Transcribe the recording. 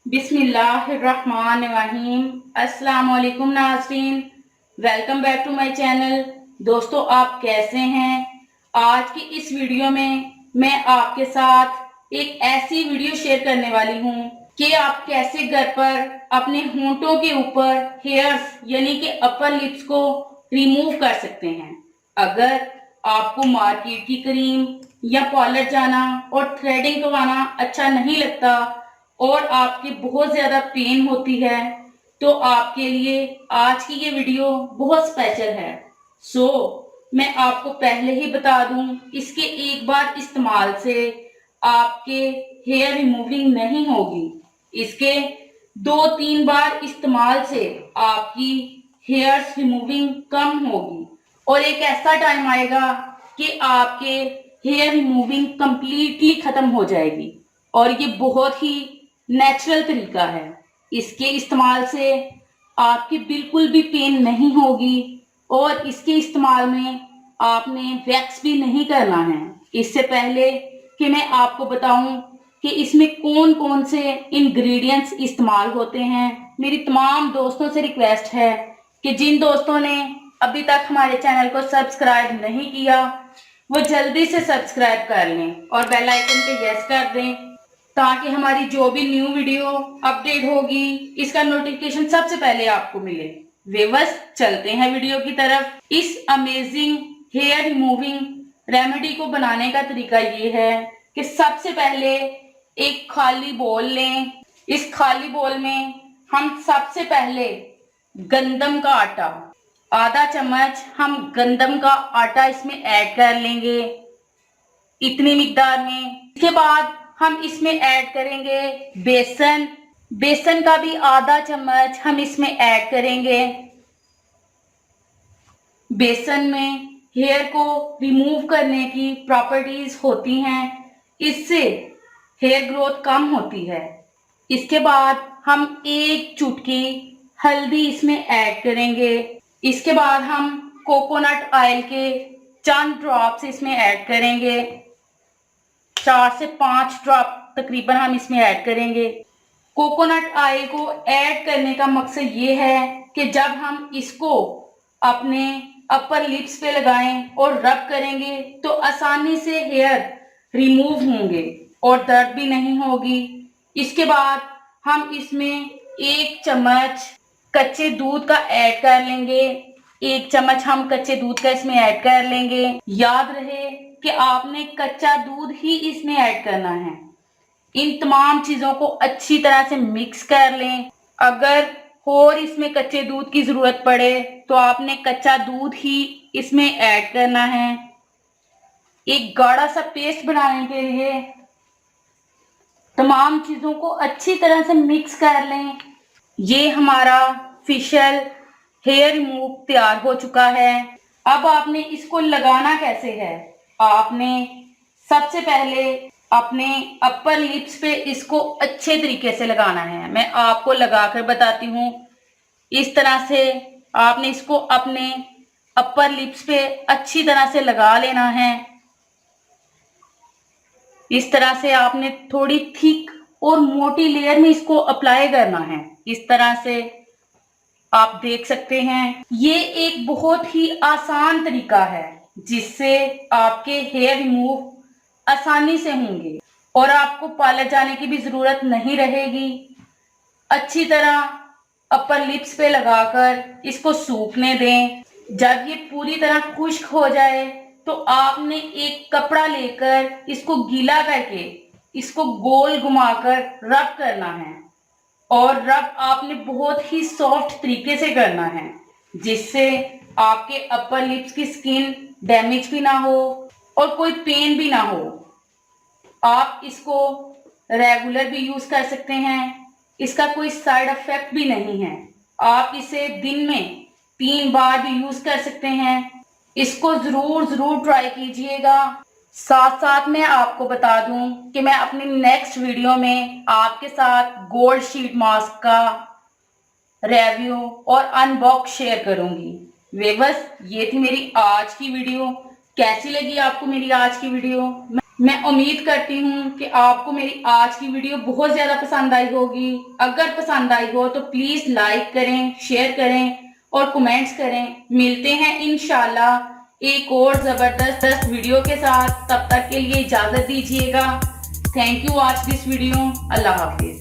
बिस्मिल्लाहिर्रहमानिर्रहीम। अस्सलाम वालेकुम नाज़रीन, welcome back to my channel. दोस्तों, आप कैसे हैं? आज की इस वीडियो में मैं आपके साथ एक ऐसी वीडियो शेयर करने वाली हूँ कि आप कैसे घर पर अपने होंठों के ऊपर हेयर्स यानी कि अपर लिप्स को रिमूव कर सकते हैं। अगर आपको मार्केट की क्रीम या पार्लर जाना और थ्रेडिंग करवाना अच्छा नहीं लगता और आपकी बहुत ज्यादा पेन होती है, तो आपके लिए आज की ये वीडियो बहुत स्पेशल है। मैं आपको पहले ही बता दूं, इसके एक बार इस्तेमाल से आपके हेयर रिमूविंग नहीं होगी। इसके 2-3 बार इस्तेमाल से आपकी हेयर्स रिमूविंग कम होगी और एक ऐसा टाइम आएगा कि आपके हेयर रिमूविंग कंप्लीटली खत्म हो जाएगी। और ये बहुत ही नेचुरल तरीका है। इसके इस्तेमाल से आपकी बिल्कुल भी पेन नहीं होगी और इसके इस्तेमाल में आपने वैक्स भी नहीं करना है। इससे पहले कि मैं आपको बताऊं कि इसमें कौन कौन से इंग्रेडिएंट्स इस्तेमाल होते हैं, मेरी तमाम दोस्तों से रिक्वेस्ट है कि जिन दोस्तों ने अभी तक हमारे चैनल को सब्सक्राइब नहीं किया वो जल्दी से सब्सक्राइब कर लें और बेल आइकन पे यस कर दें, ताकि हमारी जो भी न्यू वीडियो अपडेट होगी इसका नोटिफिकेशन सबसे पहले आपको मिले। व्यूअर्स, चलते हैं वीडियो की तरफ। इस अमेजिंग हेयर रिमूविंग रेमेडी को बनाने का तरीका ये है कि सबसे पहले एक खाली बोल लें। इस खाली बोल में हम सबसे पहले गंदम का आटा, आधा चम्मच हम गंदम का आटा इसमें ऐड कर लेंगे, इतनी मिकदार में। इसके बाद हम इसमें ऐड करेंगे बेसन। बेसन का भी आधा चम्मच हम इसमें ऐड करेंगे। बेसन में हेयर को रिमूव करने की प्रॉपर्टीज होती हैं, इससे हेयर ग्रोथ कम होती है। इसके बाद हम एक चुटकी हल्दी इसमें ऐड करेंगे। इसके बाद हम कोकोनट ऑयल के चंद ड्रॉप्स इसमें ऐड करेंगे, 4 से 5 ड्रॉप तकरीबन हम इसमें ऐड करेंगे। कोकोनट ऑयल को ऐड करने का मकसद ये है कि जब हम इसको अपने अपर लिप्स पे लगाएं और रब करेंगे तो आसानी से हेयर रिमूव होंगे और दर्द भी नहीं होगी। इसके बाद हम इसमें 1 चम्मच कच्चे दूध का ऐड कर लेंगे। 1 चम्मच हम कच्चे दूध का इसमें ऐड कर लेंगे। याद रहे कि आपने कच्चा दूध ही इसमें ऐड करना है। इन तमाम चीजों को अच्छी तरह से मिक्स कर लें। अगर और इसमें कच्चे दूध की जरूरत पड़े तो आपने कच्चा दूध ही इसमें ऐड करना है। एक गाढ़ा सा पेस्ट बनाने के लिए तमाम चीजों को अच्छी तरह से मिक्स कर लें। ये हमारा फेशियल हेयर रिमूव तैयार हो चुका है। अब आपने इसको लगाना कैसे है? आपने सबसे पहले अपने अपर लिप्स पे इसको अच्छे तरीके से लगाना है। मैं आपको लगाकर बताती हूँ। इस तरह से आपने इसको अपने अपर लिप्स पे अच्छी तरह से लगा लेना है। इस तरह से आपने थोड़ी थिक और मोटी लेयर में इसको अप्लाई करना है। इस तरह से आप देख सकते हैं। ये एक बहुत ही आसान तरीका है जिससे आपके हेयर रिमूव आसानी से होंगे और आपको पार्लर जाने की भी जरूरत नहीं रहेगी। अच्छी तरह अपर लिप्स पे लगाकर इसको सूखने दें। जब ये पूरी तरह खुश्क हो जाए तो आपने एक कपड़ा लेकर इसको गीला करके इसको गोल घुमाकर रब करना है और रब आपने बहुत ही सॉफ्ट तरीके से करना है जिससे आपके अपर लिप्स की स्किन डैमेज भी ना हो और कोई पेन भी ना हो। आप इसको रेगुलर भी यूज कर सकते हैं, इसका कोई साइड इफेक्ट भी नहीं है। आप इसे दिन में 3 बार भी यूज कर सकते हैं। इसको जरूर ट्राई कीजिएगा। साथ साथ मैं आपको बता दूं कि मैं अपनी नेक्स्ट वीडियो में आपके साथ गोल्ड शीट मास्क का रिव्यू और अनबॉक्स शेयर करूंगी। वे बस ये थी मेरी आज की वीडियो। कैसी लगी आपको मेरी आज की वीडियो? मैं उम्मीद करती हूँ कि आपको मेरी आज की वीडियो बहुत ज़्यादा पसंद आई होगी। अगर पसंद आई हो तो प्लीज़ लाइक करें, शेयर करें और कमेंट्स करें। मिलते हैं इंशाल्लाह एक और ज़बरदस्त वीडियो के साथ। तब तक के लिए इजाज़त दीजिएगा। Thank you watch this video. अल्लाह हाफिज़।